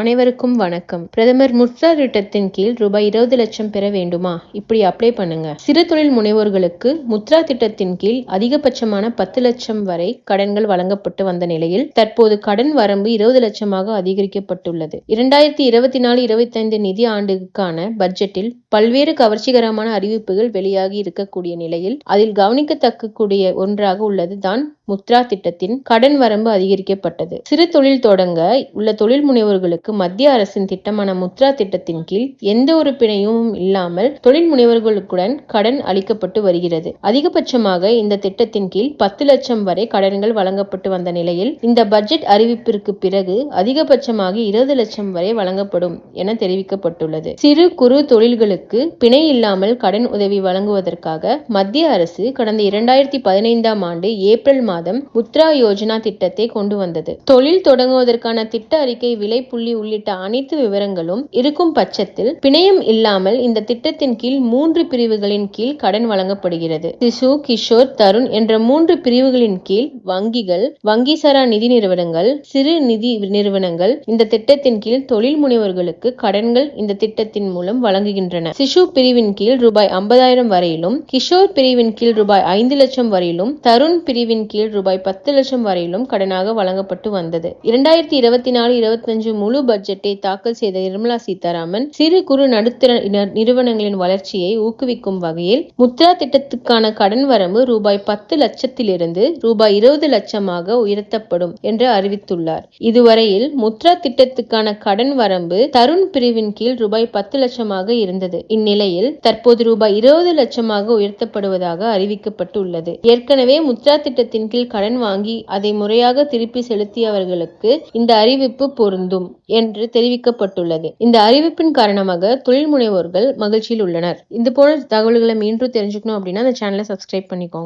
அனைவருக்கும் வணக்கம். பிரதமர் முத்ரா திட்டத்தின் கீழ் ரூபாய் 20 லட்சம் பெற வேண்டுமா? இப்படி அப்ளை பண்ணுங்க. சிறு தொழில் முனைவோர்களுக்கு முத்ரா திட்டத்தின் கீழ் அதிகபட்சமான 10 லட்சம் வரை கடன்கள் வழங்கப்பட்டு வந்த நிலையில் தற்போது கடன் வரம்பு 20 லட்சமாக அதிகரிக்கப்பட்டுள்ளது. 2024-25 நிதி ஆண்டுக்கான பட்ஜெட்டில் பல்வேறு கவர்ச்சிகரமான அறிவிப்புகள் வெளியாகி இருக்கக்கூடிய நிலையில் அதில் கவனிக்கத்தக்கக்கூடிய ஒன்றாக உள்ளது தான் முத்ரா திட்டத்தின் கடன் வரம்பு அதிகரிக்கப்பட்டது. சிறு தொழில் தொடங்க உள்ள தொழில் முனைவோர்களுக்கு மத்திய அரசின் திட்டமான முத்ரா திட்டத்தின் கீழ் எந்த ஒரு பிணையும் இல்லாமல் தொழில் முனைவோர்களுடன் கடன் அளிக்கப்பட்டு வருகிறது. அதிகபட்சமாக இந்த திட்டத்தின் கீழ் 10 லட்சம் வரை கடன்கள் வழங்கப்பட்டு வந்த நிலையில் இந்த பட்ஜெட் அறிவிப்பிற்கு பிறகு அதிகபட்சமாக 20 லட்சம் வரை வழங்கப்படும் என தெரிவிக்கப்பட்டுள்ளது. சிறு குறு தொழில்களுக்கு பிணை இல்லாமல் கடன் உதவி வழங்குவதற்காக மத்திய அரசு கடந்த 2015ஆம் ஆண்டு ஏப்ரல் மாதம் முத்ரா யோஜனா திட்டத்தை கொண்டு வந்தது. தொழில் தொடங்குவதற்கான திட்ட அறிக்கை, விலை புள்ளி உள்ளிட்ட அனைத்து விவரங்களும் இருக்கும் பட்சத்தில் பிணையம் இல்லாமல் இந்த திட்டத்தின் கீழ் 3 பிரிவுகளின் கீழ் கடன் வழங்கப்படுகிறது. சிசு, கிஷோர், தருண் என்ற 3 பிரிவுகளின் கீழ் வங்கிகள், வங்கி சாரா நிதி நிறுவனங்கள், சிறு நிதி நிறுவனங்கள் இந்த திட்டத்தின் கீழ் தொழில் முனைவோர்களுக்கு கடன்கள் இந்த திட்டத்தின் மூலம் வழங்குகின்றன. சிசு பிரிவின் கீழ் ரூபாய் 50,000 வரையிலும், கிஷோர் பிரிவின் கீழ் ரூபாய் 5 லட்சம் வரையிலும், தருண் பிரிவின் கீழ் ரூபாய் 10 லட்சம் வரையிலும் கடனாக வழங்கப்பட்டு வந்தது. 2024-25 முழு பட்ஜெட்டை தாக்கல் செய்த நிர்மலா சீதாராமன் சிறு குறு நடுத்தர நிறுவனங்களின் வளர்ச்சியை ஊக்குவிக்கும் வகையில் முத்ரா திட்டத்துக்கான கடன் வரம்பு ரூபாய் 10 லட்சத்திலிருந்து ரூபாய் 20 லட்சமாக உயர்த்தப்படும் என்று அறிவித்துள்ளார். இதுவரையில் முத்ரா திட்டத்துக்கான கடன் வரம்பு தருண் பிரிவின் கீழ் ரூபாய் 10 லட்சமாக இருந்தது. இந்நிலையில் தற்போது ரூபாய் 20 லட்சமாக உயர்த்தப்படுவதாக அறிவிக்கப்பட்டுள்ளது. ஏற்கனவே முத்ரா திட்டத்தின் கீழ் கடன் வாங்கி அதை முறையாக திருப்பி செலுத்தியவர்களுக்கு இந்த அறிவிப்பு பொருந்தும் என்று தெரிவிக்கப்பட்டுள்ளது. இந்த அறிவிப்பின் காரணமாக தொழில் முனைவோர்கள் மகிழ்ச்சியில் உள்ளனர். இது போன்ற தகவல்களை மீண்டும் தெரிஞ்சுக்கணும் அப்படின்னா அந்த சேனலை சப்ஸ்கிரைப் பண்ணிக்கோங்க.